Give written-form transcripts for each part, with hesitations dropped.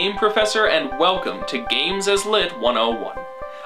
Game Professor, and welcome to Games as Lit 101.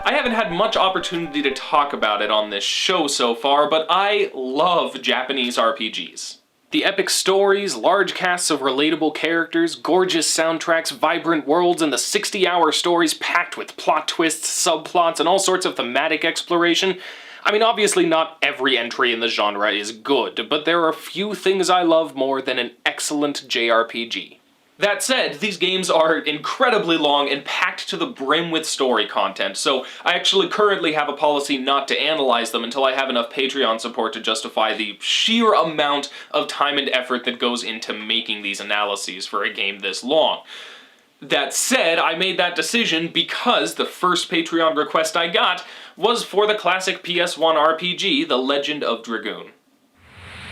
I haven't had much opportunity to talk about it on this show so far, but I love Japanese RPGs. The epic stories, large casts of relatable characters, gorgeous soundtracks, vibrant worlds, and the 60-hour stories packed with plot twists, subplots, and all sorts of thematic exploration. I mean, obviously not every entry in the genre is good, but there are few things I love more than an excellent JRPG. That said, these games are incredibly long and packed to the brim with story content, so I actually currently have a policy not to analyze them until I have enough Patreon support to justify the sheer amount of time and effort that goes into making these analyses for a game this long. That said, I made that decision because the first Patreon request I got was for the classic PS1 RPG, The Legend of Dragoon.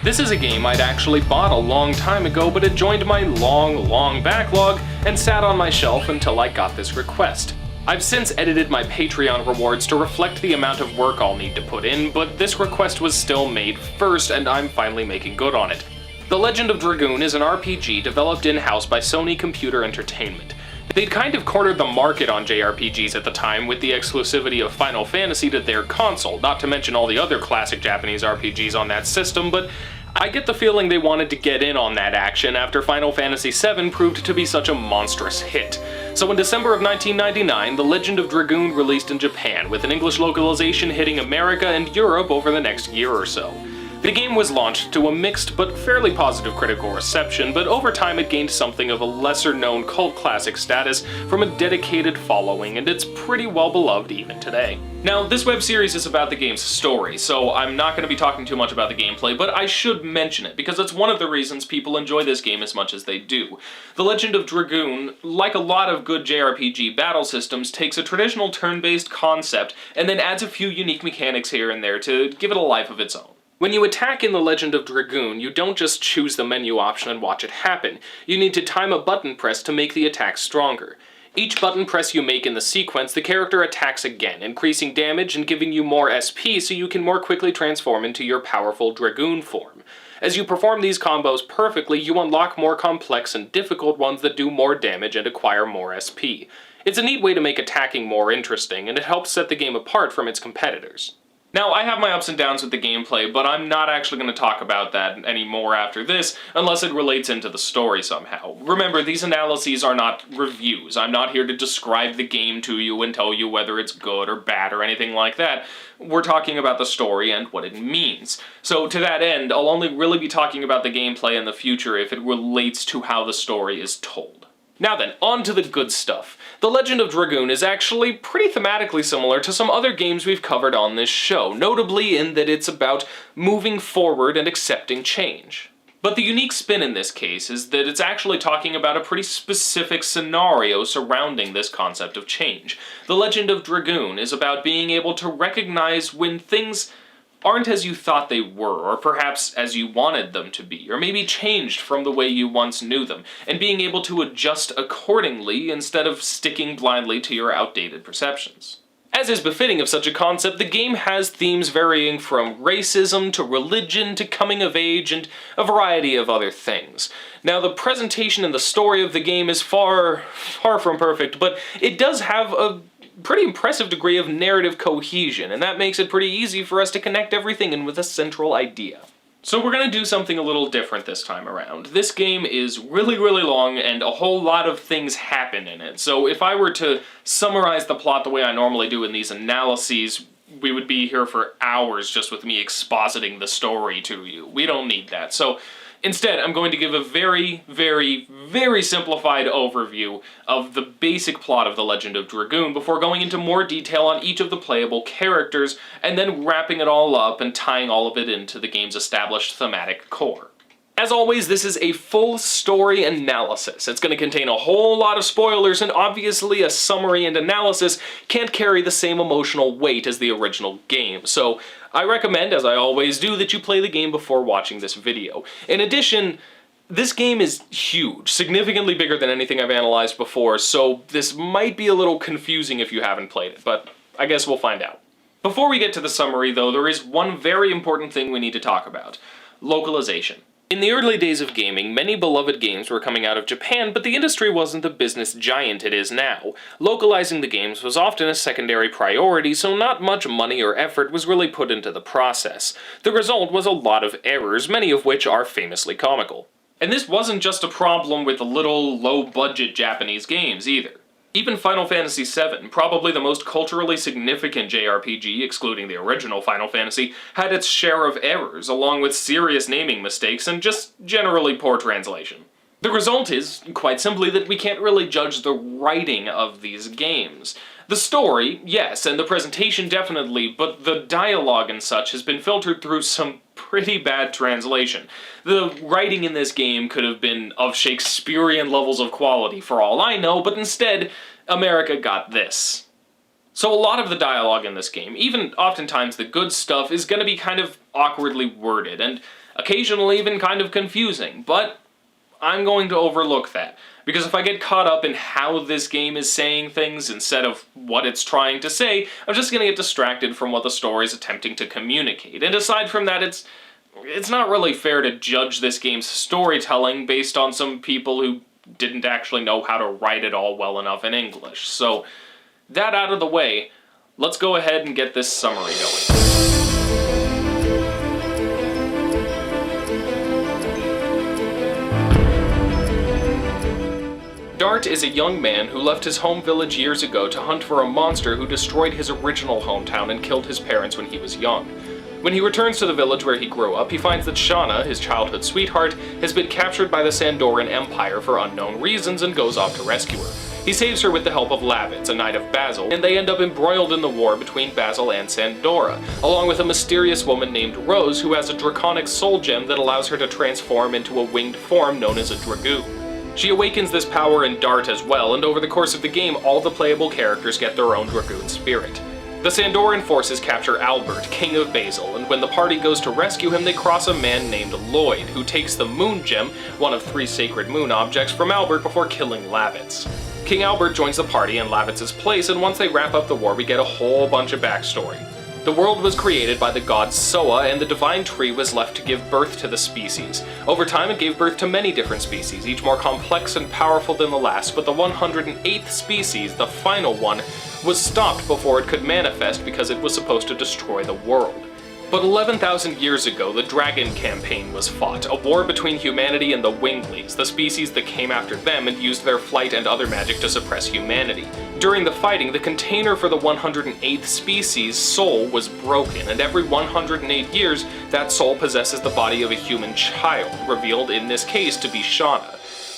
This is a game I'd actually bought a long time ago, but it joined my long backlog and sat on my shelf until I got this request. I've since edited my Patreon rewards to reflect the amount of work I'll need to put in, but this request was still made first, and I'm finally making good on it. The Legend of Dragoon is an RPG developed in-house by Sony Computer Entertainment. They'd kind of cornered the market on JRPGs at the time with the exclusivity of Final Fantasy to their console, not to mention all the other classic Japanese RPGs on that system, but I get the feeling they wanted to get in on that action after Final Fantasy VII proved to be such a monstrous hit. So in December of 1999, The Legend of Dragoon released in Japan, with an English localization hitting America and Europe over the next year or so. The game was launched to a mixed but fairly positive critical reception, but over time it gained something of a lesser-known cult classic status from a dedicated following, and it's pretty well beloved even today. Now, this web series is about the game's story, so I'm not going to be talking too much about the gameplay, but I should mention it, because it's one of the reasons people enjoy this game as much as they do. The Legend of Dragoon, like a lot of good JRPG battle systems, takes a traditional turn-based concept and then adds a few unique mechanics here and there to give it a life of its own. When you attack in The Legend of Dragoon, you don't just choose the menu option and watch it happen. You need to time a button press to make the attack stronger. Each button press you make in the sequence, the character attacks again, increasing damage and giving you more SP so you can more quickly transform into your powerful Dragoon form. As you perform these combos perfectly, you unlock more complex and difficult ones that do more damage and acquire more SP. It's a neat way to make attacking more interesting, and it helps set the game apart from its competitors. Now, I have my ups and downs with the gameplay, but I'm not actually going to talk about that anymore after this, unless it relates into the story somehow. Remember, these analyses are not reviews. I'm not here to describe the game to you and tell you whether it's good or bad or anything like that. We're talking about the story and what it means. So to that end, I'll only really be talking about the gameplay in the future if it relates to how the story is told. Now then, on to the good stuff. The Legend of Dragoon is actually pretty thematically similar to some other games we've covered on this show, notably in that it's about moving forward and accepting change. But the unique spin in this case is that it's actually talking about a pretty specific scenario surrounding this concept of change. The Legend of Dragoon is about being able to recognize when things aren't as you thought they were, or perhaps as you wanted them to be, or maybe changed from the way you once knew them, and being able to adjust accordingly instead of sticking blindly to your outdated perceptions. As is befitting of such a concept, the game has themes varying from racism to religion to coming of age and a variety of other things. Now, the presentation and the story of the game is far from perfect, but it does have a pretty impressive degree of narrative cohesion, and that makes it pretty easy for us to connect everything in with a central idea. So we're going to do something a little different this time around. This game is really long, and a whole lot of things happen in it. So if I were to summarize the plot the way I normally do in these analyses, we would be here for hours just with me expositing the story to you. We don't need that. So instead, I'm going to give a very simplified overview of the basic plot of The Legend of Dragoon before going into more detail on each of the playable characters, and then wrapping it all up and tying all of it into the game's established thematic core. As always, this is a full story analysis. It's going to contain a whole lot of spoilers, and obviously a summary and analysis can't carry the same emotional weight as the original game, so I recommend, as I always do, that you play the game before watching this video. In addition, this game is huge, significantly bigger than anything I've analyzed before, so this might be a little confusing if you haven't played it, but I guess we'll find out. Before we get to the summary, though, there is one very important thing we need to talk about: localization. In the early days of gaming, many beloved games were coming out of Japan, but the industry wasn't the business giant it is now. Localizing the games was often a secondary priority, so not much money or effort was really put into the process. The result was a lot of errors, many of which are famously comical. And this wasn't just a problem with the little, low-budget Japanese games, either. Even Final Fantasy VII, probably the most culturally significant JRPG, excluding the original Final Fantasy, had its share of errors, along with serious naming mistakes and just generally poor translation. The result is, quite simply, that we can't really judge the writing of these games. The story, yes, and the presentation definitely, but the dialogue and such has been filtered through some pretty bad translation. The writing in this game could have been of Shakespearean levels of quality for all I know, but instead, America got this. So a lot of the dialogue in this game, even oftentimes the good stuff, is going to be kind of awkwardly worded, and occasionally even kind of confusing, but I'm going to overlook that. Because if I get caught up in how this game is saying things instead of what it's trying to say, I'm just going to get distracted from what the story is attempting to communicate. And aside from that, it's not really fair to judge this game's storytelling based on some people who didn't actually know how to write it all well enough in English. So, that out of the way, let's go ahead and get this summary going. Dart is a young man who left his home village years ago to hunt for a monster who destroyed his original hometown and killed his parents when he was young. When he returns to the village where he grew up, he finds that Shauna, his childhood sweetheart, has been captured by the Sandoran Empire for unknown reasons and goes off to rescue her. He saves her with the help of Lavitz, a knight of Basil, and they end up embroiled in the war between Basil and Sandora, along with a mysterious woman named Rose who has a draconic soul gem that allows her to transform into a winged form known as a Dragoon. She awakens this power in Dart as well, and over the course of the game, all the playable characters get their own Dragoon spirit. The Sandoran forces capture Albert, king of Basil, and when the party goes to rescue him, they cross a man named Lloyd, who takes the moon gem, one of 3 sacred moon objects, from Albert before killing Lavitz. King Albert joins the party in Lavitz's place, and once they wrap up the war, we get a whole bunch of backstory. The world was created by the god Soa, and the divine tree was left to give birth to the species. Over time, it gave birth to many different species, each more complex and powerful than the last, but the 108th species, the final one, was stopped before it could manifest because it was supposed to destroy the world. But 11,000 years ago, the Dragon campaign was fought, a war between humanity and the Winglies, the species that came after them and used their flight and other magic to suppress humanity. During the fighting, the container for the 108th species' soul was broken, and every 108 years, that soul possesses the body of a human child, revealed in this case to be Shauna.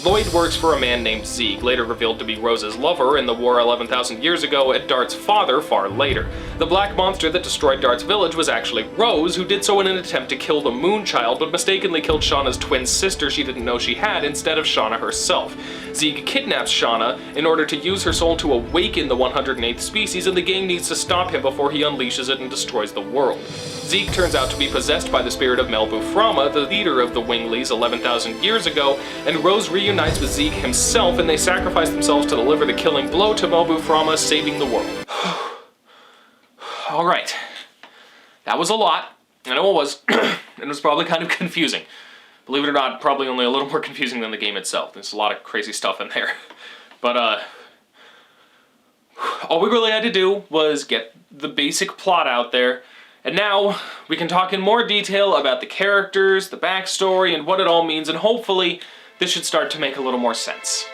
Lloyd works for a man named Zeke, later revealed to be Rose's lover in the war 11,000 years ago, and Dart's father far later. The black monster that destroyed Dart's village was actually Rose, who did so in an attempt to kill the moon child, but mistakenly killed Shauna's twin sister she didn't know she had instead of Shauna herself. Zeke kidnaps Shauna in order to use her soul to awaken the 108th species, and the gang needs to stop him before he unleashes it and destroys the world. Zeke turns out to be possessed by the spirit of Melbu-Frama, the leader of the Winglies 11,000 years ago, and Rose reunites with Zeke himself, and they sacrifice themselves to deliver the killing blow to Melbu-Frama, saving the world. Alright. That was a lot. I know it was. It was probably kind of confusing. Believe it or not, probably only a little more confusing than the game itself. There's a lot of crazy stuff in there. But, all we really had to do was get the basic plot out there, and now we can talk in more detail about the characters, the backstory, and what it all means, and hopefully this should start to make a little more sense.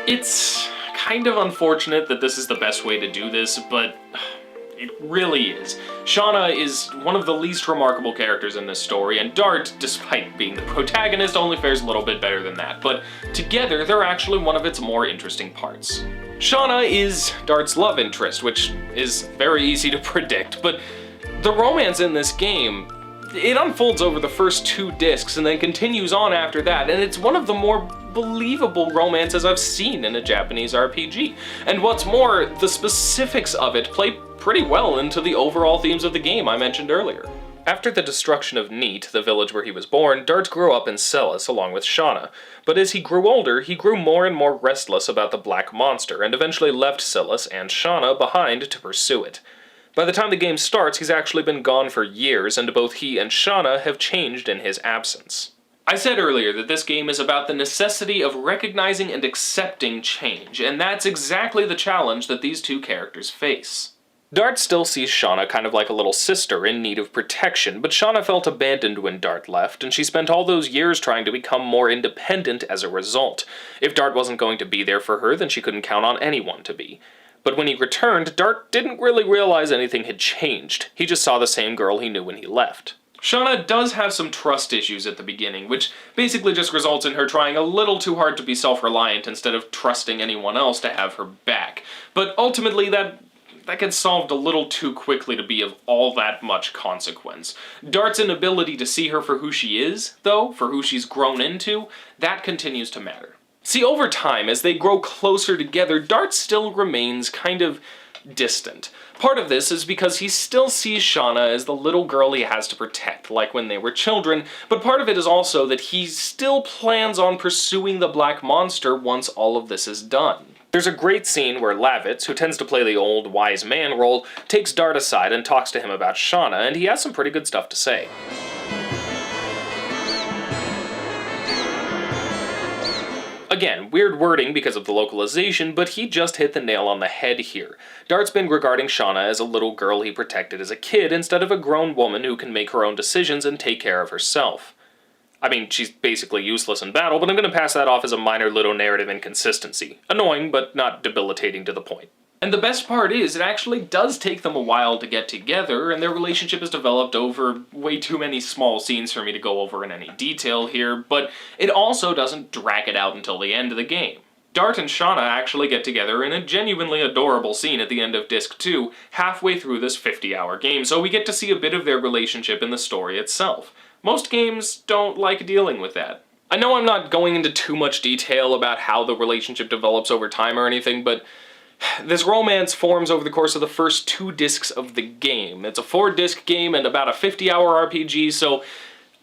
It's kind of unfortunate that this is the best way to do this, but it really is. Shauna is one of the least remarkable characters in this story, and Dart, despite being the protagonist, only fares a little bit better than that, but together they're actually one of its more interesting parts. Shauna is Dart's love interest, which is very easy to predict, but the romance in this game, it unfolds over the first 2 discs and then continues on after that, and it's one of the more believable romances I've seen in a Japanese RPG. And what's more, the specifics of it play pretty well into the overall themes of the game I mentioned earlier. After the destruction of Neat, the village where he was born, Dart grew up in Celis along with Shauna, but as he grew older, he grew more and more restless about the Black Monster, and eventually left Celis and Shauna behind to pursue it. By the time the game starts, he's actually been gone for years, and both he and Shauna have changed in his absence. I said earlier that this game is about the necessity of recognizing and accepting change, and that's exactly the challenge that these two characters face. Dart still sees Shauna kind of like a little sister in need of protection, but Shauna felt abandoned when Dart left, and she spent all those years trying to become more independent as a result. If Dart wasn't going to be there for her, then she couldn't count on anyone to be. But when he returned, Dart didn't really realize anything had changed. He just saw the same girl he knew when he left. Shauna does have some trust issues at the beginning, which basically just results in her trying a little too hard to be self-reliant instead of trusting anyone else to have her back. But ultimately, that gets solved a little too quickly to be of all that much consequence. Dart's inability to see her for who she is, though, for who she's grown into, that continues to matter. See, over time, as they grow closer together, Dart still remains kind of distant. Part of this is because he still sees Shauna as the little girl he has to protect, like when they were children, but part of it is also that he still plans on pursuing the Black Monster once all of this is done. There's a great scene where Lavitz, who tends to play the old wise man role, takes Dart aside and talks to him about Shauna, and he has some pretty good stuff to say. Again, weird wording because of the localization, but he just hit the nail on the head here. Dart's been regarding Shauna as a little girl he protected as a kid instead of a grown woman who can make her own decisions and take care of herself. I mean, she's basically useless in battle, but I'm going to pass that off as a minor little narrative inconsistency. Annoying, but not debilitating to the point. And the best part is, it actually does take them a while to get together, and their relationship is developed over way too many small scenes for me to go over in any detail here, but it also doesn't drag it out until the end of the game. Dart and Shauna actually get together in a genuinely adorable scene at the end of Disc 2, halfway through this 50-hour game, so we get to see a bit of their relationship in the story itself. Most games don't like dealing with that. I know I'm not going into too much detail about how the relationship develops over time or anything, but this romance forms over the course of the first 2 discs of the game. It's a 4-disc game and about a 50-hour RPG, so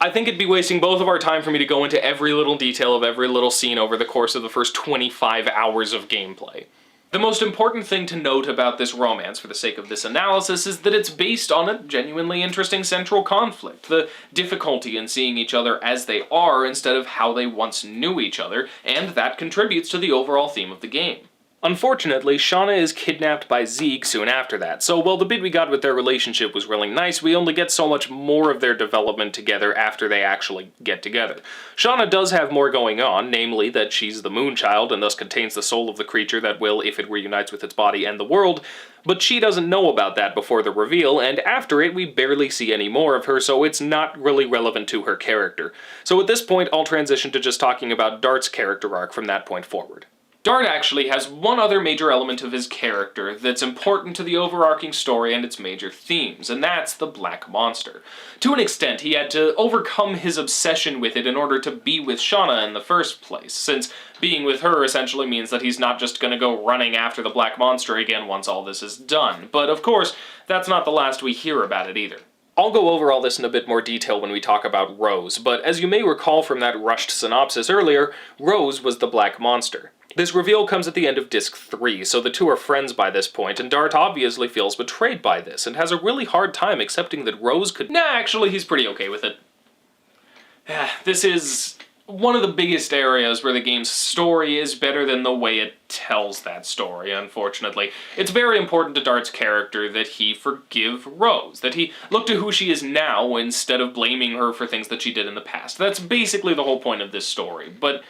I think it'd be wasting both of our time for me to go into every little detail of every little scene over the course of the first 25 hours of gameplay. The most important thing to note about this romance, for the sake of this analysis, is that it's based on a genuinely interesting central conflict, the difficulty in seeing each other as they are instead of how they once knew each other, and that contributes to the overall theme of the game. Unfortunately, Shauna is kidnapped by Zeke soon after that, so while the bit we got with their relationship was really nice, we only get so much more of their development together after they actually get together. Shauna does have more going on, namely that she's the Moonchild and thus contains the soul of the creature that will, if it reunites with its body, end the world, but she doesn't know about that before the reveal, and after it we barely see any more of her, so it's not really relevant to her character. So at this point, I'll transition to just talking about Dart's character arc from that point forward. Dart actually has one other major element of his character that's important to the overarching story and its major themes, and that's the Black Monster. To an extent, he had to overcome his obsession with it in order to be with Shauna in the first place, since being with her essentially means that he's not just gonna go running after the Black Monster again once all this is done. But of course, that's not the last we hear about it either. I'll go over all this in a bit more detail when we talk about Rose, but as you may recall from that rushed synopsis earlier, Rose was the Black Monster. This reveal comes at the end of Disc 3, so the two are friends by this point, and Dart obviously feels betrayed by this, and has a really hard time accepting that Rose could— actually, he's pretty okay with it. This is one of the biggest areas where the game's story is better than the way it tells that story, unfortunately. It's very important to Dart's character that he forgive Rose, that he look to who she is now instead of blaming her for things that she did in the past. That's basically the whole point of this story, but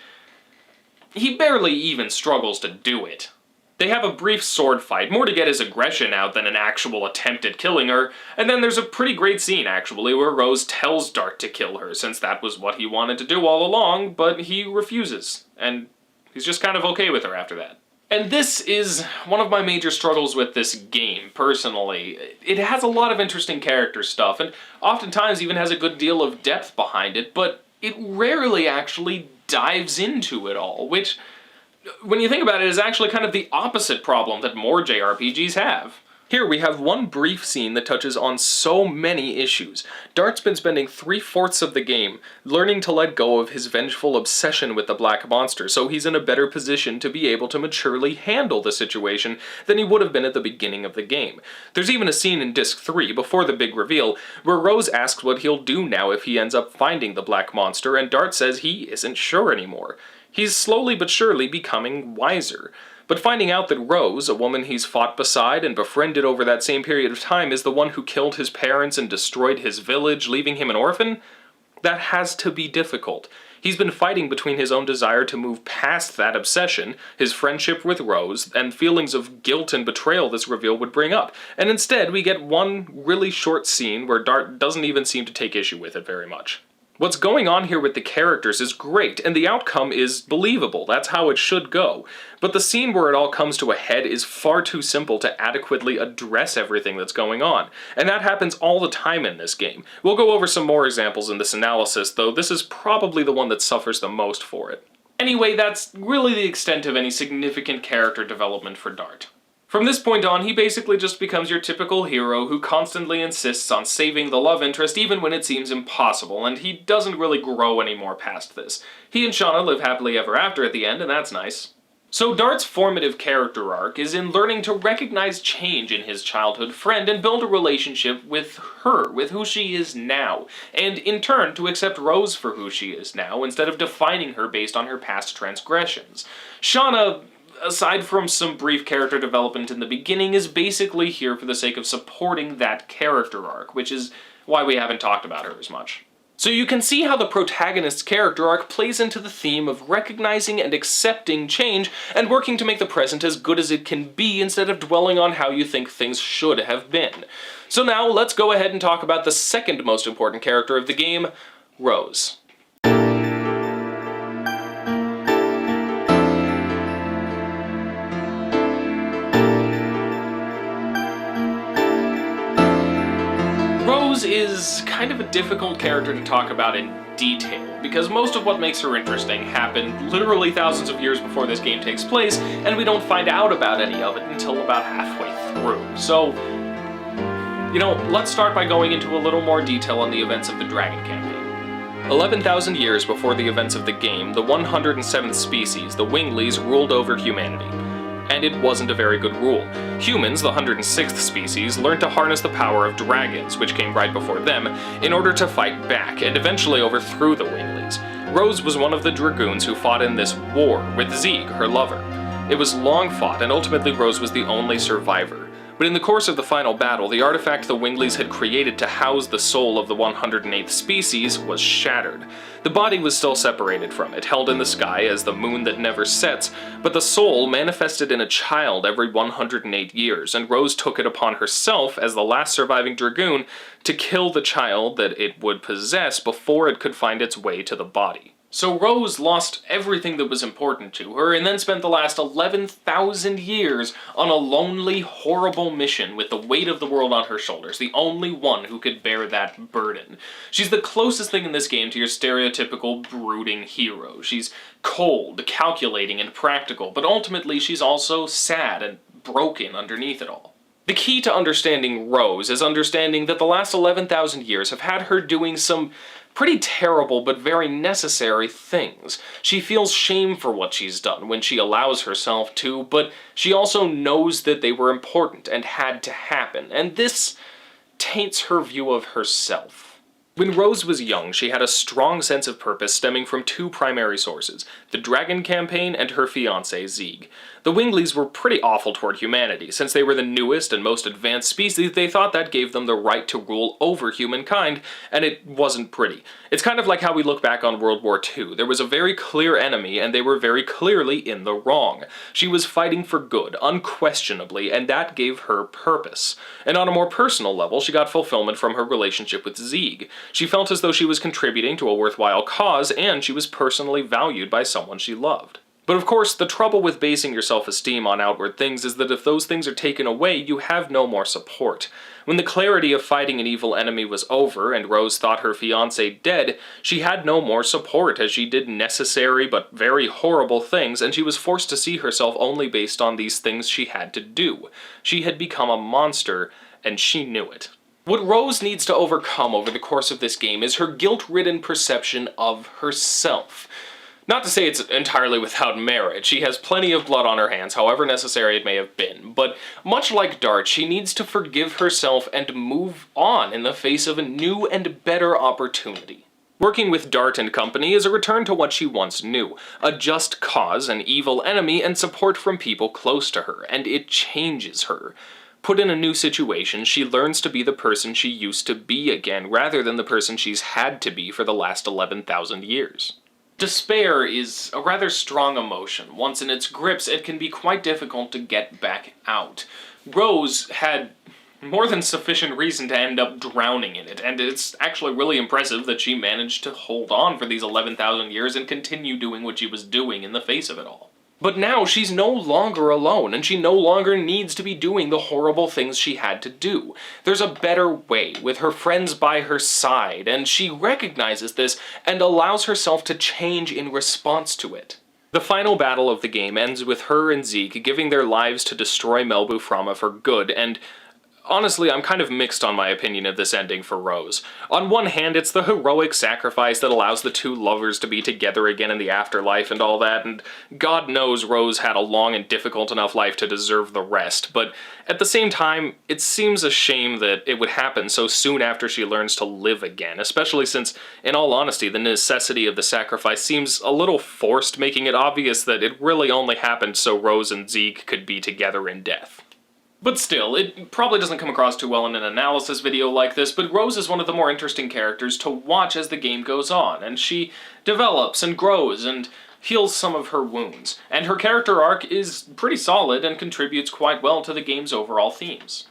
he barely even struggles to do it. They have a brief sword fight, more to get his aggression out than an actual attempt at killing her, and then there's a pretty great scene, actually, where Rose tells Dart to kill her, since that was what he wanted to do all along, but he refuses, and he's just kind of okay with her after that. And this is one of my major struggles with this game, personally. It has a lot of interesting character stuff, and oftentimes even has a good deal of depth behind it, but it rarely actually dives into it all, which, when you think about it, is actually kind of the opposite problem that more JRPGs have. Here we have one brief scene that touches on so many issues. Dart's been spending 3/4 of the game learning to let go of his vengeful obsession with the black monster, so he's in a better position to be able to maturely handle the situation than he would have been at the beginning of the game. There's even a scene in Disc 3, before the big reveal, where Rose asks what he'll do now if he ends up finding the black monster, and Dart says he isn't sure anymore. He's slowly but surely becoming wiser. But finding out that Rose, a woman he's fought beside and befriended over that same period of time, is the one who killed his parents and destroyed his village, leaving him an orphan, that has to be difficult. He's been fighting between his own desire to move past that obsession, his friendship with Rose, and feelings of guilt and betrayal this reveal would bring up. And instead, we get one really short scene where Dart doesn't even seem to take issue with it very much. What's going on here with the characters is great, and the outcome is believable. That's how it should go. But the scene where it all comes to a head is far too simple to adequately address everything that's going on. And that happens all the time in this game. We'll go over some more examples in this analysis, though this is probably the one that suffers the most for it. Anyway, that's really the extent of any significant character development for Dart. From this point on, he basically just becomes your typical hero who constantly insists on saving the love interest even when it seems impossible, and he doesn't really grow anymore past this. He and Shauna live happily ever after at the end, and that's nice. So Dart's formative character arc is in learning to recognize change in his childhood friend and build a relationship with her, with who she is now, and in turn to accept Rose for who she is now, instead of defining her based on her past transgressions. Shauna, aside from some brief character development in the beginning, is basically here for the sake of supporting that character arc, which is why we haven't talked about her as much. So you can see how the protagonist's character arc plays into the theme of recognizing and accepting change and working to make the present as good as it can be instead of dwelling on how you think things should have been. So now let's go ahead and talk about the second most important character of the game, Rose. Rose is kind of a difficult character to talk about in detail, because most of what makes her interesting happened literally thousands of years before this game takes place, and we don't find out about any of it until about halfway through. So, let's start by going into a little more detail on the events of the Dragon campaign. 11,000 years before the events of the game, the 107th species, the Winglies, ruled over humanity. And it wasn't a very good rule. Humans, the 106th species, learned to harness the power of dragons, which came right before them, in order to fight back, and eventually overthrew the Winglies. Rose was one of the Dragoons who fought in this war, with Zieg, her lover. It was long fought, and ultimately Rose was the only survivor. But in the course of the final battle, the artifact the Winglies had created to house the soul of the 108th species was shattered. The body was still separated from it, held in the sky as the moon that never sets, but the soul manifested in a child every 108 years, and Rose took it upon herself, as the last surviving Dragoon, to kill the child that it would possess before it could find its way to the body. So Rose lost everything that was important to her, and then spent the last 11,000 years on a lonely, horrible mission with the weight of the world on her shoulders, the only one who could bear that burden. She's the closest thing in this game to your stereotypical brooding hero. She's cold, calculating, and practical, but ultimately she's also sad and broken underneath it all. The key to understanding Rose is understanding that the last 11,000 years have had her doing some pretty terrible but very necessary things. She feels shame for what she's done when she allows herself to, but she also knows that they were important and had to happen, and this taints her view of herself. When Rose was young, she had a strong sense of purpose stemming from two primary sources, the Dragon campaign and her fiancé, Zieg. The Winglies were pretty awful toward humanity. Since they were the newest and most advanced species, they thought that gave them the right to rule over humankind, and it wasn't pretty. It's kind of like how we look back on World War II. There was a very clear enemy, and they were very clearly in the wrong. She was fighting for good, unquestionably, and that gave her purpose. And on a more personal level, she got fulfillment from her relationship with Zieg. She felt as though she was contributing to a worthwhile cause, and she was personally valued by someone she loved. But of course, the trouble with basing your self-esteem on outward things is that if those things are taken away, you have no more support. When the clarity of fighting an evil enemy was over, and Rose thought her fiancé dead, she had no more support as she did necessary but very horrible things, and she was forced to see herself only based on these things she had to do. She had become a monster, and she knew it. What Rose needs to overcome over the course of this game is her guilt-ridden perception of herself. Not to say it's entirely without merit, she has plenty of blood on her hands, however necessary it may have been, but much like Dart, she needs to forgive herself and move on in the face of a new and better opportunity. Working with Dart and company is a return to what she once knew, a just cause, an evil enemy, and support from people close to her, and it changes her. Put in a new situation, she learns to be the person she used to be again, rather than the person she's had to be for the last 11,000 years. Despair is a rather strong emotion. Once in its grips, it can be quite difficult to get back out. Rose had more than sufficient reason to end up drowning in it, and it's actually really impressive that she managed to hold on for these 11,000 years and continue doing what she was doing in the face of it all. But now she's no longer alone, and she no longer needs to be doing the horrible things she had to do. There's a better way, with her friends by her side, and she recognizes this and allows herself to change in response to it. The final battle of the game ends with her and Zeke giving their lives to destroy Melbu for good, and honestly, I'm kind of mixed on my opinion of this ending for Rose. On one hand, it's the heroic sacrifice that allows the two lovers to be together again in the afterlife and all that, and God knows Rose had a long and difficult enough life to deserve the rest, but at the same time, it seems a shame that it would happen so soon after she learns to live again, especially since, in all honesty, the necessity of the sacrifice seems a little forced, making it obvious that it really only happened so Rose and Zeke could be together in death. But still, it probably doesn't come across too well in an analysis video like this, but Rose is one of the more interesting characters to watch as the game goes on, and she develops and grows and heals some of her wounds. And her character arc is pretty solid and contributes quite well to the game's overall themes.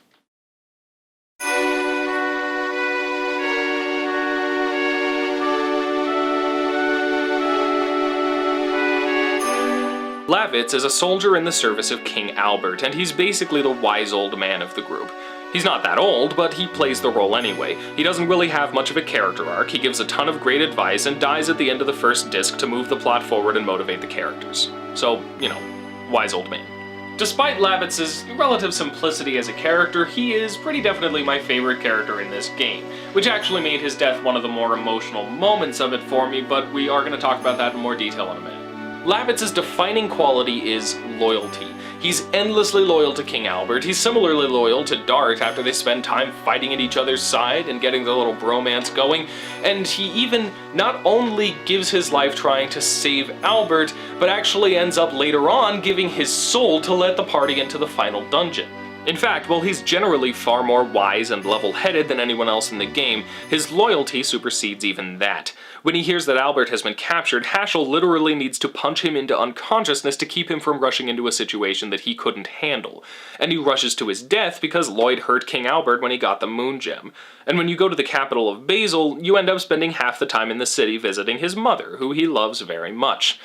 Lavitz is a soldier in the service of King Albert, and he's basically the wise old man of the group. He's not that old, but he plays the role anyway. He doesn't really have much of a character arc, he gives a ton of great advice, and dies at the end of the first disc to move the plot forward and motivate the characters. So, you know, wise old man. Despite Lavitz's relative simplicity as a character, he is pretty definitely my favorite character in this game, which actually made his death one of the more emotional moments of it for me, but we are going to talk about that in more detail in a minute. Lavitz's defining quality is loyalty. He's endlessly loyal to King Albert. He's similarly loyal to Dart after they spend time fighting at each other's side and getting their little bromance going, and he even not only gives his life trying to save Albert, but actually ends up later on giving his soul to let the party into the final dungeon. In fact, while he's generally far more wise and level-headed than anyone else in the game, his loyalty supersedes even that. When he hears that Albert has been captured, Haschel literally needs to punch him into unconsciousness to keep him from rushing into a situation that he couldn't handle. And he rushes to his death because Lloyd hurt King Albert when he got the Moon Gem. And when you go to the capital of Basel, you end up spending half the time in the city visiting his mother, who he loves very much.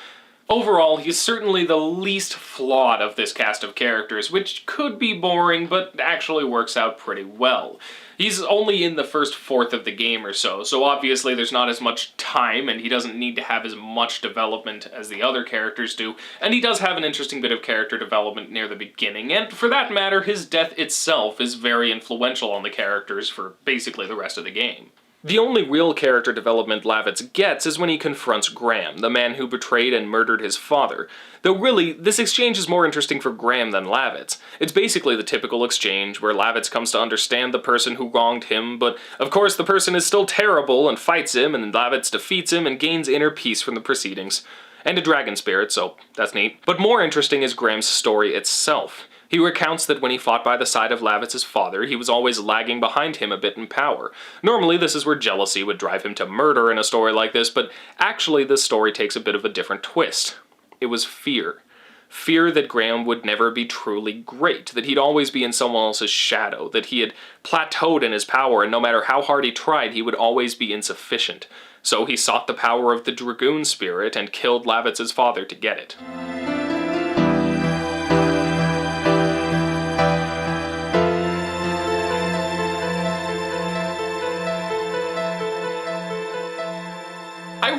Overall, he's certainly the least flawed of this cast of characters, which could be boring, but actually works out pretty well. He's only in the first fourth of the game or so obviously there's not as much time, and he doesn't need to have as much development as the other characters do, and he does have an interesting bit of character development near the beginning, and for that matter, his death itself is very influential on the characters for basically the rest of the game. The only real character development Lavitz gets is when he confronts Graham, the man who betrayed and murdered his father. Though really, this exchange is more interesting for Graham than Lavitz. It's basically the typical exchange where Lavitz comes to understand the person who wronged him, but of course the person is still terrible and fights him, and Lavitz defeats him and gains inner peace from the proceedings. And a dragon spirit, so that's neat. But more interesting is Graham's story itself. He recounts that when he fought by the side of Lavitz's father, he was always lagging behind him a bit in power. Normally, this is where jealousy would drive him to murder in a story like this, but actually this story takes a bit of a different twist. It was fear. Fear that Graham would never be truly great, that he'd always be in someone else's shadow, that he had plateaued in his power, and no matter how hard he tried, he would always be insufficient. So he sought the power of the Dragoon spirit and killed Lavitz's father to get it.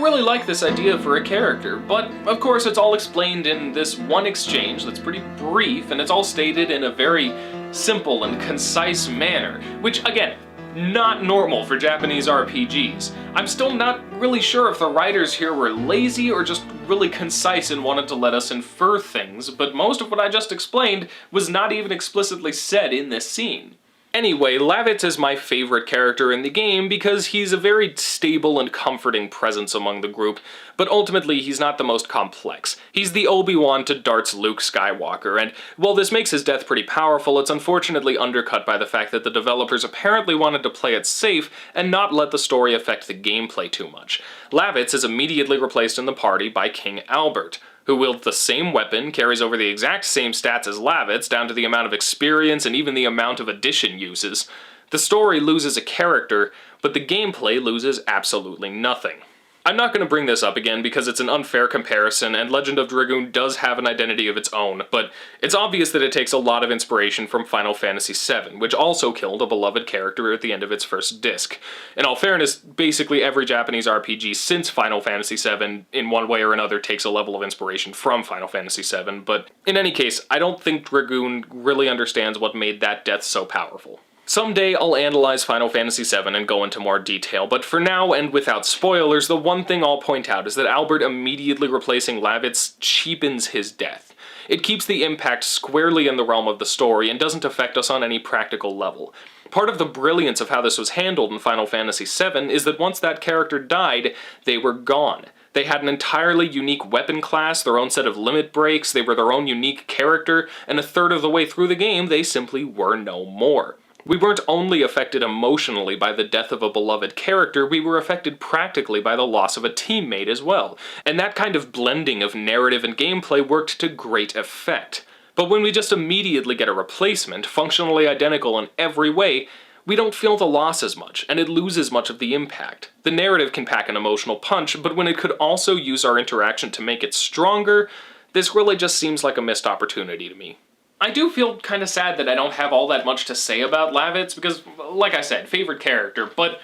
really like this idea for a character, but of course it's all explained in this one exchange that's pretty brief, and it's all stated in a very simple and concise manner, which, again, not normal for Japanese RPGs. I'm still not really sure if the writers here were lazy or just really concise and wanted to let us infer things, but most of what I just explained was not even explicitly said in this scene. Anyway, Lavitz is my favorite character in the game because he's a very stable and comforting presence among the group, but ultimately he's not the most complex. He's the Obi-Wan to Darth's Luke Skywalker, and while this makes his death pretty powerful, it's unfortunately undercut by the fact that the developers apparently wanted to play it safe and not let the story affect the gameplay too much. Lavitz is immediately replaced in the party by King Albert, who wields the same weapon, carries over the exact same stats as Lavitz, down to the amount of experience and even the amount of addition uses. The story loses a character, but the gameplay loses absolutely nothing. I'm not going to bring this up again because it's an unfair comparison, and Legend of Dragoon does have an identity of its own, but it's obvious that it takes a lot of inspiration from Final Fantasy VII, which also killed a beloved character at the end of its first disc. In all fairness, basically every Japanese RPG since Final Fantasy VII, in one way or another, takes a level of inspiration from Final Fantasy VII, but in any case, I don't think Dragoon really understands what made that death so powerful. Someday I'll analyze Final Fantasy VII and go into more detail, but for now, and without spoilers, the one thing I'll point out is that Albert immediately replacing Lavitz cheapens his death. It keeps the impact squarely in the realm of the story and doesn't affect us on any practical level. Part of the brilliance of how this was handled in Final Fantasy VII is that once that character died, they were gone. They had an entirely unique weapon class, their own set of limit breaks, they were their own unique character, and a third of the way through the game, they simply were no more. We weren't only affected emotionally by the death of a beloved character, we were affected practically by the loss of a teammate as well. And that kind of blending of narrative and gameplay worked to great effect. But when we just immediately get a replacement, functionally identical in every way, we don't feel the loss as much, and it loses much of the impact. The narrative can pack an emotional punch, but when it could also use our interaction to make it stronger, this really just seems like a missed opportunity to me. I do feel kind of sad that I don't have all that much to say about Lavitz, because, like I said, favorite character, but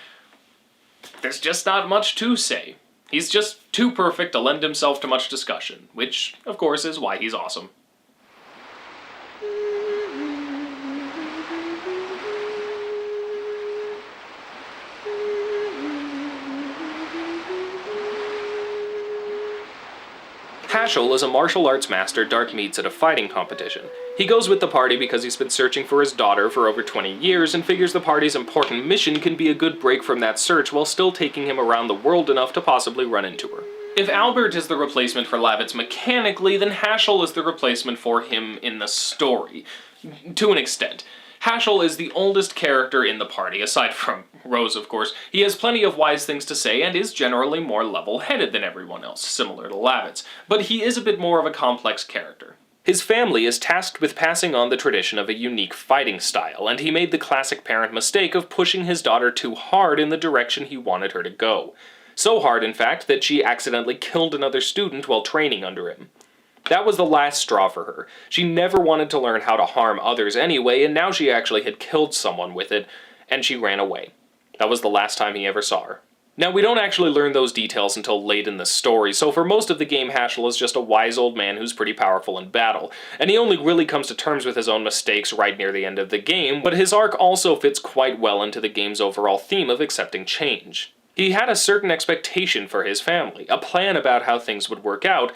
there's just not much to say. He's just too perfect to lend himself to much discussion, which, of course, is why he's awesome. Haschel is a martial arts master Dart meets at a fighting competition. He goes with the party because he's been searching for his daughter for over 20 years and figures the party's important mission can be a good break from that search while still taking him around the world enough to possibly run into her. If Albert is the replacement for Lavitz mechanically, then Haschel is the replacement for him in the story. To an extent. Haschel is the oldest character in the party, aside from Rose, of course. He has plenty of wise things to say and is generally more level-headed than everyone else, similar to Lavitz, but he is a bit more of a complex character. His family is tasked with passing on the tradition of a unique fighting style, and he made the classic parent mistake of pushing his daughter too hard in the direction he wanted her to go. So hard, in fact, that she accidentally killed another student while training under him. That was the last straw for her. She never wanted to learn how to harm others anyway, and now she actually had killed someone with it, and she ran away. That was the last time he ever saw her. Now, we don't actually learn those details until late in the story, so for most of the game, Haschel is just a wise old man who's pretty powerful in battle, and he only really comes to terms with his own mistakes right near the end of the game, but his arc also fits quite well into the game's overall theme of accepting change. He had a certain expectation for his family, a plan about how things would work out,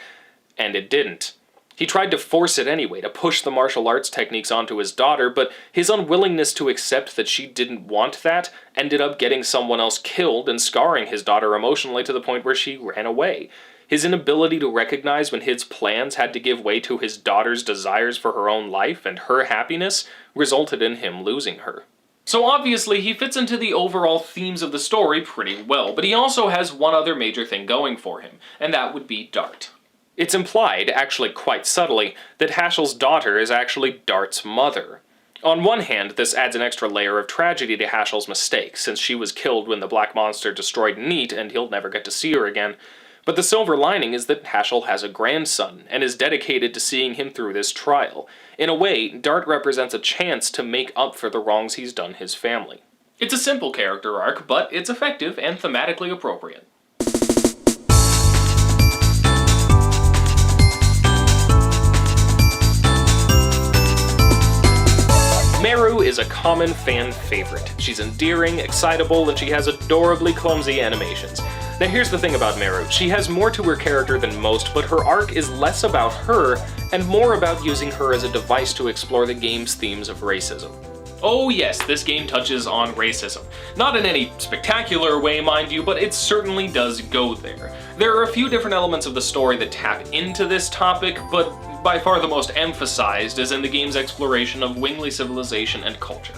and it didn't. He tried to force it anyway, to push the martial arts techniques onto his daughter, but his unwillingness to accept that she didn't want that ended up getting someone else killed and scarring his daughter emotionally to the point where she ran away. His inability to recognize when his plans had to give way to his daughter's desires for her own life and her happiness resulted in him losing her. So obviously he fits into the overall themes of the story pretty well, but he also has one other major thing going for him, and that would be Dart. It's implied, actually quite subtly, that Haschel's daughter is actually Dart's mother. On one hand, this adds an extra layer of tragedy to Haschel's mistake, since she was killed when the Black Monster destroyed Neat and he'll never get to see her again. But the silver lining is that Haschel has a grandson, and is dedicated to seeing him through this trial. In a way, Dart represents a chance to make up for the wrongs he's done his family. It's a simple character arc, but it's effective and thematically appropriate. is a common fan favorite. She's endearing, excitable, and she has adorably clumsy animations. Now here's the thing about Meru, she has more to her character than most, but her arc is less about her, and more about using her as a device to explore the game's themes of racism. Oh yes, this game touches on racism. Not in any spectacular way, mind you, but it certainly does go there. There are a few different elements of the story that tap into this topic, but by far the most emphasized is in the game's exploration of Wingly civilization and culture.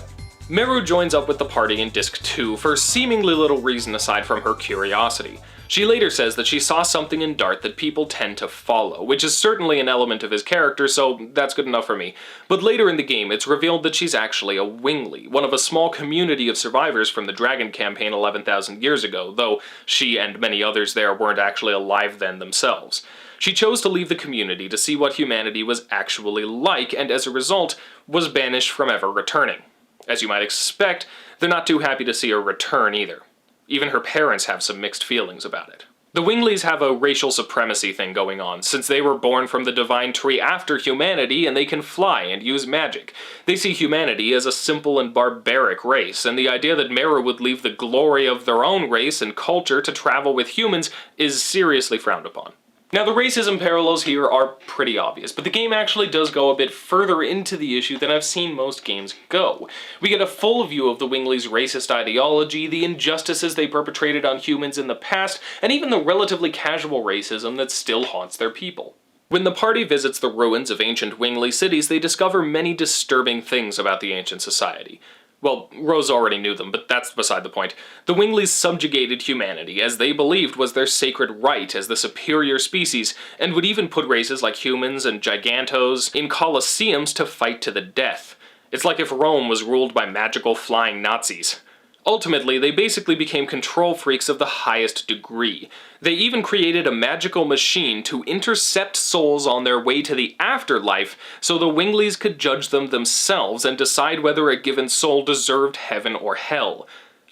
Meru joins up with the party in Disc 2 for seemingly little reason aside from her curiosity. She later says that she saw something in Dart that people tend to follow, which is certainly an element of his character, so that's good enough for me. But later in the game, it's revealed that she's actually a Wingly, one of a small community of survivors from the Dragon campaign 11,000 years ago, though she and many others there weren't actually alive then themselves. She chose to leave the community to see what humanity was actually like, and as a result, was banished from ever returning. As you might expect, they're not too happy to see her return either. Even her parents have some mixed feelings about it. The Winglies have a racial supremacy thing going on, since they were born from the divine tree after humanity and they can fly and use magic. They see humanity as a simple and barbaric race, and the idea that Meru would leave the glory of their own race and culture to travel with humans is seriously frowned upon. Now, the racism parallels here are pretty obvious, but the game actually does go a bit further into the issue than I've seen most games go. We get a full view of the Winglies' racist ideology, the injustices they perpetrated on humans in the past, and even the relatively casual racism that still haunts their people. When the party visits the ruins of ancient Wingly cities, they discover many disturbing things about the ancient society. Well, Rose already knew them, but that's beside the point. The Winglies subjugated humanity, as they believed was their sacred right as the superior species, and would even put races like humans and gigantos in colosseums to fight to the death. It's like if Rome was ruled by magical flying Nazis. Ultimately, they basically became control freaks of the highest degree. They even created a magical machine to intercept souls on their way to the afterlife, so the Winglies could judge them themselves and decide whether a given soul deserved heaven or hell.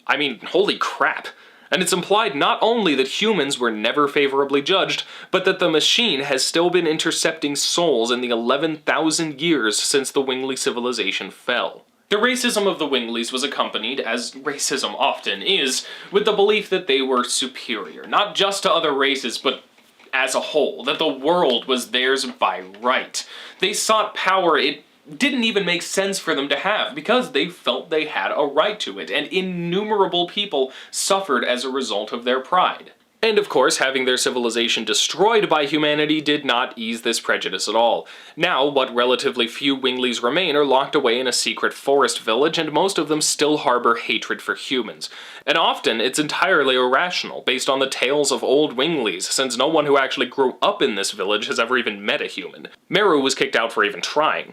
I mean, holy crap. And it's implied not only that humans were never favorably judged, but that the machine has still been intercepting souls in the 11,000 years since the Wingly civilization fell. The racism of the Winglies was accompanied, as racism often is, with the belief that they were superior, not just to other races, but as a whole, that the world was theirs by right. They sought power it didn't even make sense for them to have, because they felt they had a right to it, and innumerable people suffered as a result of their pride. And of course, having their civilization destroyed by humanity did not ease this prejudice at all. Now, what relatively few Winglies remain are locked away in a secret forest village, and most of them still harbor hatred for humans. And often, it's entirely irrational, based on the tales of old Winglies, since no one who actually grew up in this village has ever even met a human. Meru was kicked out for even trying.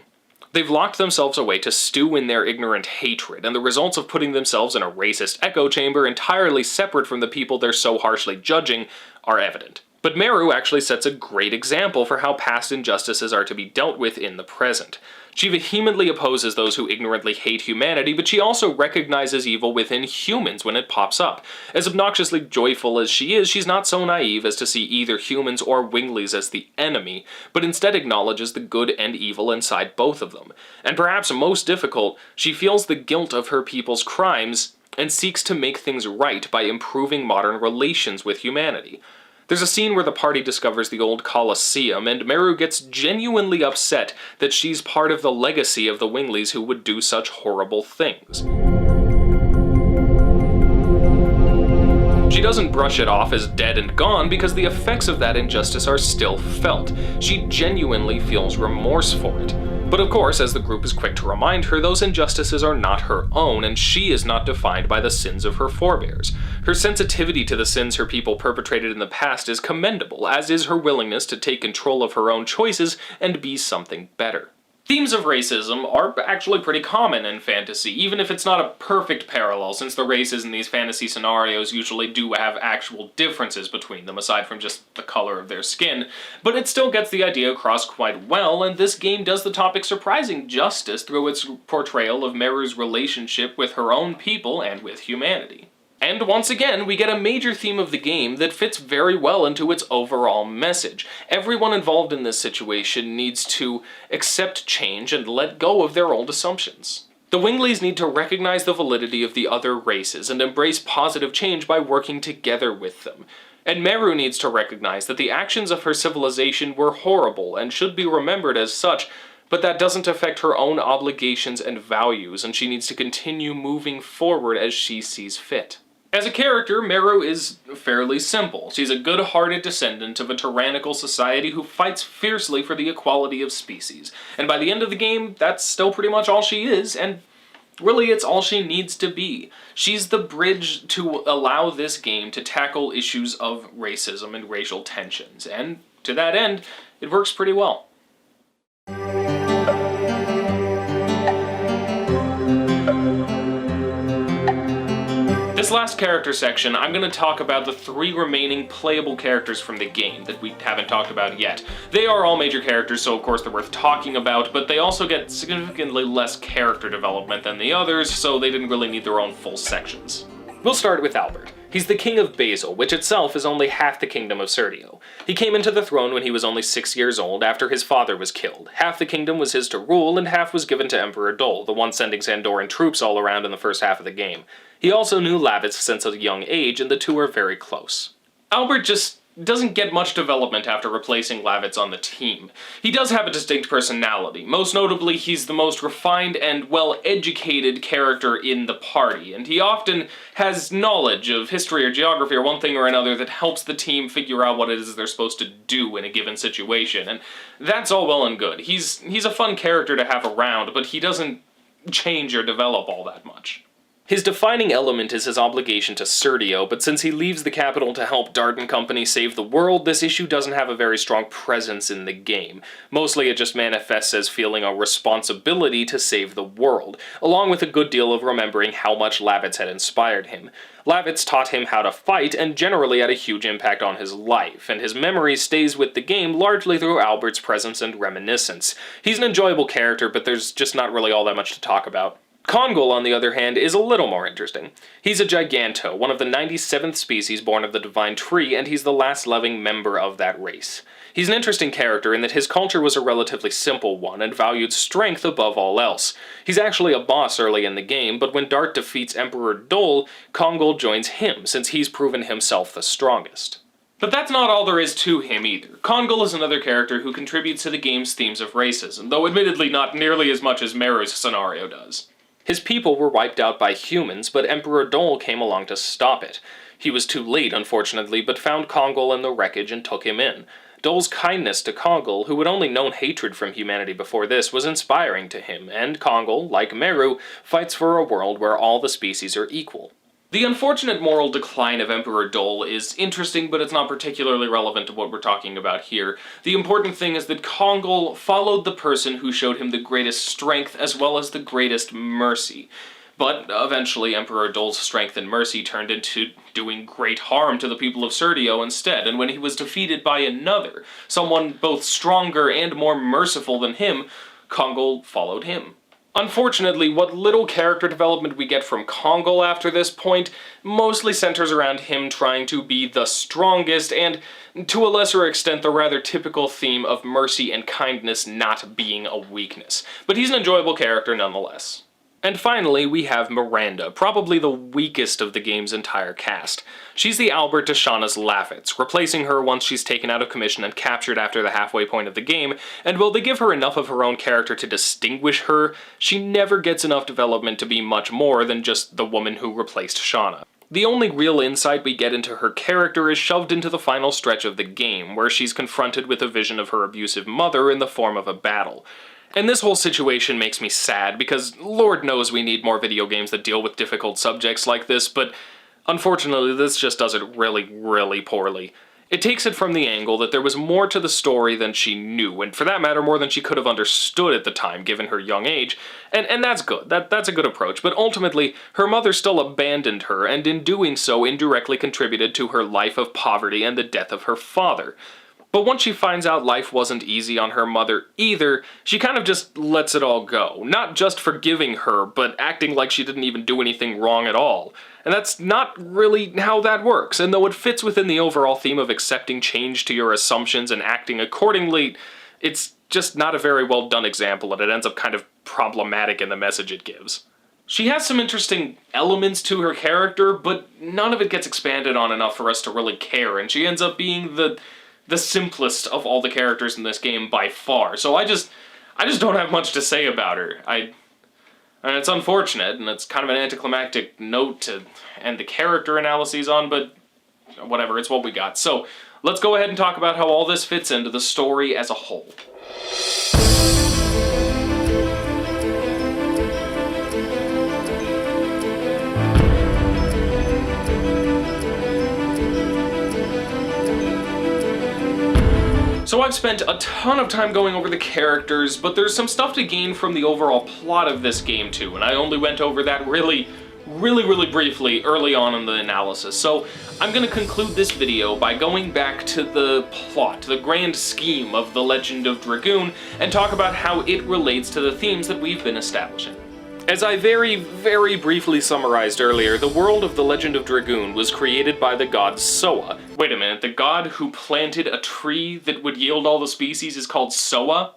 They've locked themselves away to stew in their ignorant hatred, and the results of putting themselves in a racist echo chamber entirely separate from the people they're so harshly judging are evident. But Meru actually sets a great example for how past injustices are to be dealt with in the present. She vehemently opposes those who ignorantly hate humanity, but she also recognizes evil within humans when it pops up. As obnoxiously joyful as she is, she's not so naive as to see either humans or Winglies as the enemy, but instead acknowledges the good and evil inside both of them. And perhaps most difficult, she feels the guilt of her people's crimes and seeks to make things right by improving modern relations with humanity. There's a scene where the party discovers the old Colosseum, and Meru gets genuinely upset that she's part of the legacy of the Winglies who would do such horrible things. She doesn't brush it off as dead and gone because the effects of that injustice are still felt. She genuinely feels remorse for it. But of course, as the group is quick to remind her, those injustices are not her own, and she is not defined by the sins of her forebears. Her sensitivity to the sins her people perpetrated in the past is commendable, as is her willingness to take control of her own choices and be something better. Themes of racism are actually pretty common in fantasy, even if it's not a perfect parallel, since the races in these fantasy scenarios usually do have actual differences between them, aside from just the color of their skin, but it still gets the idea across quite well, and this game does the topic surprising justice through its portrayal of Meru's relationship with her own people and with humanity. And once again, we get a major theme of the game that fits very well into its overall message. Everyone involved in this situation needs to accept change and let go of their old assumptions. The Wingleys need to recognize the validity of the other races and embrace positive change by working together with them. And Meru needs to recognize that the actions of her civilization were horrible and should be remembered as such, but that doesn't affect her own obligations and values, and she needs to continue moving forward as she sees fit. As a character, Meru is fairly simple. She's a good-hearted descendant of a tyrannical society who fights fiercely for the equality of species. And by the end of the game, that's still pretty much all she is, and really it's all she needs to be. She's the bridge to allow this game to tackle issues of racism and racial tensions, and to that end, it works pretty well. This last character section, I'm going to talk about the 3 remaining playable characters from the game that we haven't talked about yet. They are all major characters, so of course they're worth talking about, but they also get significantly less character development than the others, so they didn't really need their own full sections. We'll start with Albert. He's the king of Basil, which itself is only half the kingdom of Serdio. He came into the throne when he was only 6 years old after his father was killed. Half the kingdom was his to rule, and half was given to Emperor Dole, the one sending Sandoran troops all around in the first half of the game. He also knew Lavitz since a young age, and the two are very close. Albert just doesn't get much development after replacing Lavitz on the team. He does have a distinct personality. Most notably, he's the most refined and well-educated character in the party, and he often has knowledge of history or geography or one thing or another that helps the team figure out what it is they're supposed to do in a given situation, and that's all well and good. He's a fun character to have around, but he doesn't change or develop all that much. His defining element is his obligation to Serdio, but since he leaves the capital to help Darden Company save the world, this issue doesn't have a very strong presence in the game. Mostly it just manifests as feeling a responsibility to save the world, along with a good deal of remembering how much Lavitz had inspired him. Lavitz taught him how to fight and generally had a huge impact on his life, and his memory stays with the game largely through Albert's presence and reminiscence. He's an enjoyable character, but there's just not really all that much to talk about. Kongol, on the other hand, is a little more interesting. He's a Giganto, one of the 97th species born of the Divine Tree, and he's the last living member of that race. He's an interesting character in that his culture was a relatively simple one and valued strength above all else. He's actually a boss early in the game, but when Dart defeats Emperor Dole, Kongol joins him, since he's proven himself the strongest. But that's not all there is to him either. Kongol is another character who contributes to the game's themes of racism, though admittedly not nearly as much as Meru's scenario does. His people were wiped out by humans, but Emperor Dole came along to stop it. He was too late, unfortunately, but found Kongol in the wreckage and took him in. Dole's kindness to Kongol, who had only known hatred from humanity before this, was inspiring to him, and Kongol, like Meru, fights for a world where all the species are equal. The unfortunate moral decline of Emperor Dole is interesting, but it's not particularly relevant to what we're talking about here. The important thing is that Kongol followed the person who showed him the greatest strength as well as the greatest mercy. But eventually Emperor Dole's strength and mercy turned into doing great harm to the people of Serdio instead, and when he was defeated by another, someone both stronger and more merciful than him, Kongol followed him. Unfortunately, what little character development we get from Kongol after this point mostly centers around him trying to be the strongest and, to a lesser extent, the rather typical theme of mercy and kindness not being a weakness. But he's an enjoyable character nonetheless. And finally, we have Miranda, probably the weakest of the game's entire cast. She's the Albert to Shauna's Lavitz, replacing her once she's taken out of commission and captured after the halfway point of the game, and while they give her enough of her own character to distinguish her, she never gets enough development to be much more than just the woman who replaced Shauna. The only real insight we get into her character is shoved into the final stretch of the game, where she's confronted with a vision of her abusive mother in the form of a battle. And this whole situation makes me sad, because Lord knows we need more video games that deal with difficult subjects like this, but unfortunately this just does it really, really poorly. It takes it from the angle that there was more to the story than she knew, and for that matter more than she could have understood at the time given her young age, and that's good, that's a good approach, but ultimately her mother still abandoned her, and in doing so indirectly contributed to her life of poverty and the death of her father. But once she finds out life wasn't easy on her mother either, she kind of just lets it all go. Not just forgiving her, but acting like she didn't even do anything wrong at all. And that's not really how that works, and though it fits within the overall theme of accepting change to your assumptions and acting accordingly, it's just not a very well done example, and it ends up kind of problematic in the message it gives. She has some interesting elements to her character, but none of it gets expanded on enough for us to really care, and she ends up being the simplest of all the characters in this game by far. So I just don't have much to say about her. And it's unfortunate, and it's kind of an anticlimactic note to end the character analyses on, but whatever, it's what we got. So let's go ahead and talk about how all this fits into the story as a whole. So I've spent a ton of time going over the characters, but there's some stuff to gain from the overall plot of this game too, and I only went over that really briefly early on in the analysis. So I'm going to conclude this video by going back to the plot, the grand scheme of The Legend of Dragoon, and talk about how it relates to the themes that we've been establishing. As I very briefly summarized earlier, the world of The Legend of Dragoon was created by the god Soa. Wait a minute, the god who planted a tree that would yield all the species is called Soa?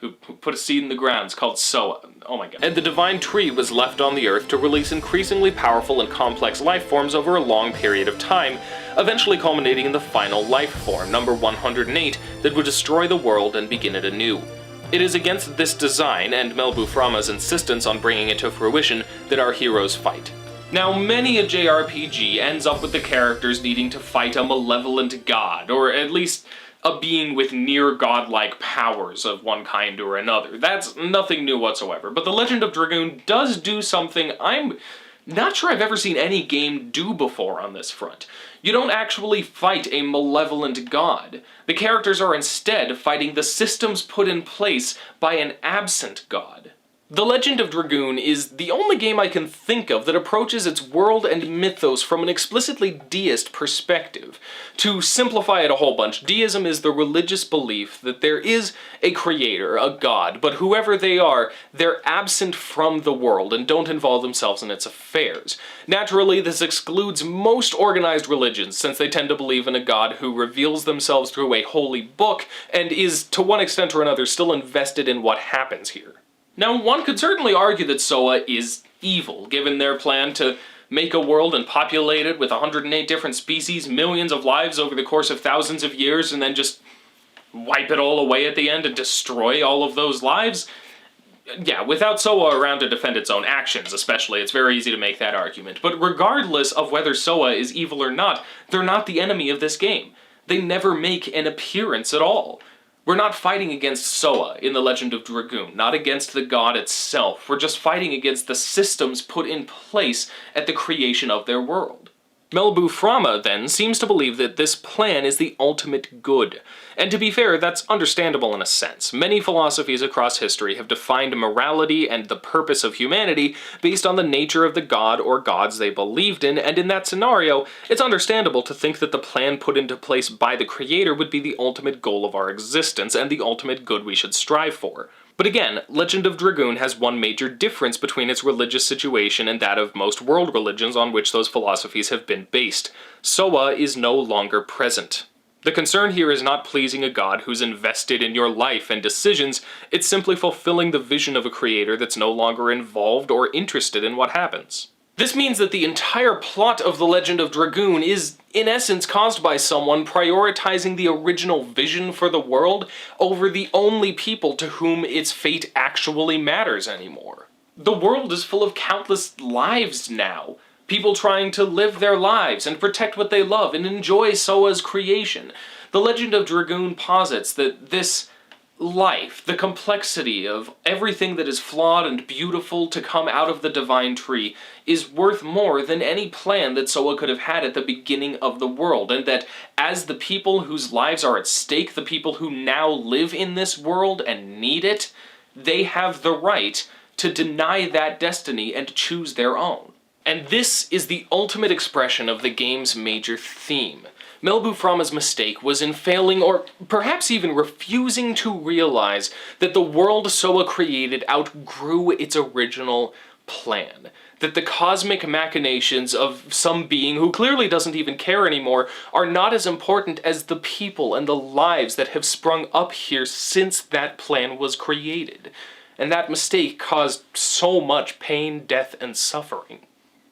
Who put a seed in the ground is called Soa. Oh my god. And the divine tree was left on the earth to release increasingly powerful and complex life forms over a long period of time, eventually culminating in the final life form, number 108, that would destroy the world and begin it anew. It is against this design, and Melbu Frama's insistence on bringing it to fruition, that our heroes fight. Now, many a JRPG ends up with the characters needing to fight a malevolent god, or at least a being with near-godlike powers of one kind or another. That's nothing new whatsoever, but The Legend of Dragoon does do something I'm not sure I've ever seen any game do before on this front. You don't actually fight a malevolent god. The characters are instead fighting the systems put in place by an absent god. The Legend of Dragoon is the only game I can think of that approaches its world and mythos from an explicitly deist perspective. To simplify it a whole bunch, deism is the religious belief that there is a creator, a god, but whoever they are, they're absent from the world and don't involve themselves in its affairs. Naturally, this excludes most organized religions, since they tend to believe in a god who reveals themselves through a holy book and is, to one extent or another, still invested in what happens here. Now, one could certainly argue that Soa is evil, given their plan to make a world and populate it with 108 different species, millions of lives over the course of thousands of years, and then just wipe it all away at the end and destroy all of those lives. Yeah, without Soa around to defend its own actions especially, it's very easy to make that argument. But regardless of whether Soa is evil or not, they're not the enemy of this game. They never make an appearance at all. We're not fighting against Soa in The Legend of Dragoon, not against the god itself. We're just fighting against the systems put in place at the creation of their world. Melbu Frama, then, seems to believe that this plan is the ultimate good. And to be fair, that's understandable in a sense. Many philosophies across history have defined morality and the purpose of humanity based on the nature of the god or gods they believed in, and in that scenario, it's understandable to think that the plan put into place by the creator would be the ultimate goal of our existence and the ultimate good we should strive for. But again, Legend of Dragoon has one major difference between its religious situation and that of most world religions on which those philosophies have been based. Soa is no longer present. The concern here is not pleasing a god who's invested in your life and decisions, it's simply fulfilling the vision of a creator that's no longer involved or interested in what happens. This means that the entire plot of The Legend of Dragoon is, in essence, caused by someone prioritizing the original vision for the world over the only people to whom its fate actually matters anymore. The world is full of countless lives now. People trying to live their lives and protect what they love and enjoy Soa's creation. The Legend of Dragoon posits that this life, the complexity of everything that is flawed and beautiful to come out of the divine tree, is worth more than any plan that Soa could have had at the beginning of the world, and that as the people whose lives are at stake, the people who now live in this world and need it, they have the right to deny that destiny and choose their own. And this is the ultimate expression of the game's major theme. Melbu Frama's mistake was in failing, or perhaps even refusing to realize that the world Soa created outgrew its original plan. That the cosmic machinations of some being who clearly doesn't even care anymore are not as important as the people and the lives that have sprung up here since that plan was created. and that mistake caused so much pain, death, and suffering.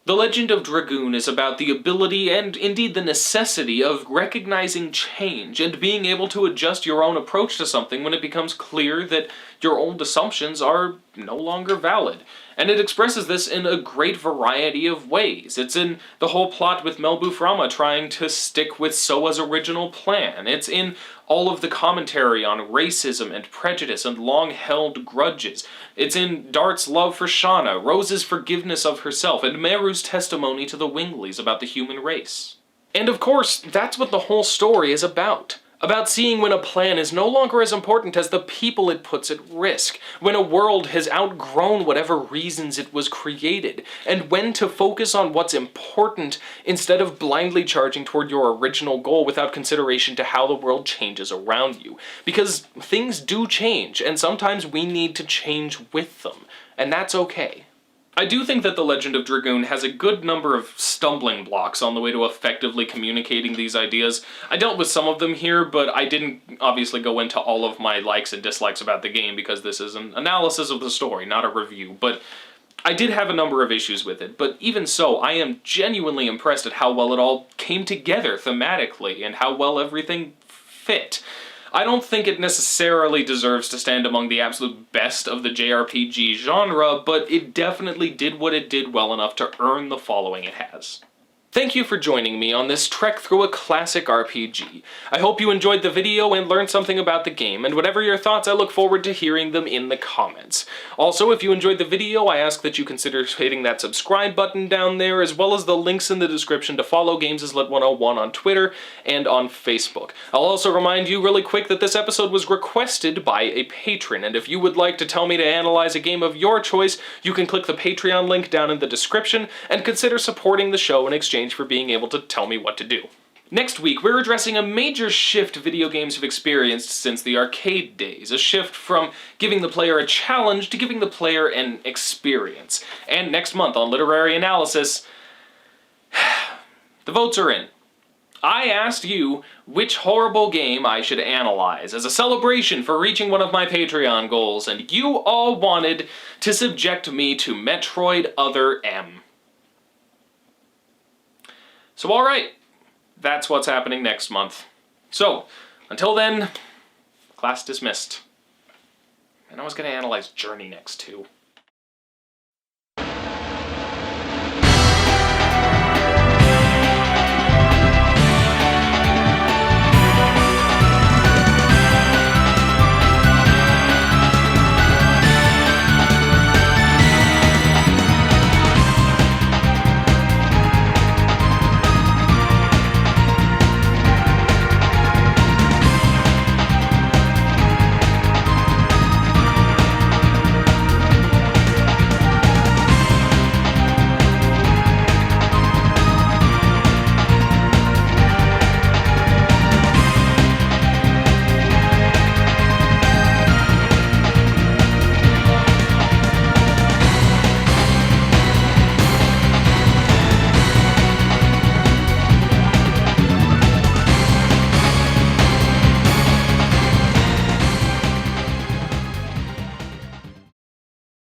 The Legend of Dragoon is about the ability, and indeed the necessity, of recognizing change and being able to adjust your own approach to something when it becomes clear that your old assumptions are no longer valid. And it expresses this in a great variety of ways. It's in the whole plot with Melbu trying to stick with Soa's original plan. It's in all of the commentary on racism and prejudice and long-held grudges. It's in Dart's love for Shauna, Rose's forgiveness of herself, and Meru's testimony to the Wingleys about the human race. And of course, that's what the whole story is about. About seeing when a plan is no longer as important as the people it puts at risk, when a world has outgrown whatever reasons it was created, and when to focus on what's important instead of blindly charging toward your original goal without consideration to how the world changes around you. Because things do change, and sometimes we need to change with them, and that's okay. I do think that The Legend of Dragoon has a good number of stumbling blocks on the way to effectively communicating these ideas. I dealt with some of them here, but I didn't obviously go into all of my likes and dislikes about the game because this is an analysis of the story, not a review, but I did have a number of issues with it. But even so, I am genuinely impressed at how well it all came together thematically and how well everything fit. I don't think it necessarily deserves to stand among the absolute best of the JRPG genre, but it definitely did what it did well enough to earn the following it has. Thank you for joining me on this trek through a classic RPG. I hope you enjoyed the video and learned something about the game, and whatever your thoughts, I look forward to hearing them in the comments. Also, if you enjoyed the video, I ask that you consider hitting that subscribe button down there, as well as the links in the description to follow Games as Lit 101 on Twitter and on Facebook. I'll also remind you really quick that this episode was requested by a patron, and if you would like to tell me to analyze a game of your choice, you can click the Patreon link down in the description and consider supporting the show in exchange for being able to tell me what to do. Next week, we're addressing a major shift video games have experienced since the arcade days. A shift from giving the player a challenge to giving the player an experience. And next month on Literary Analysis, the votes are in. I asked you which horrible game I should analyze as a celebration for reaching one of my Patreon goals, and you all wanted to subject me to Metroid Other M. So alright, that's what's happening next month. So, until then, class dismissed. And I was going to analyze Journey next too.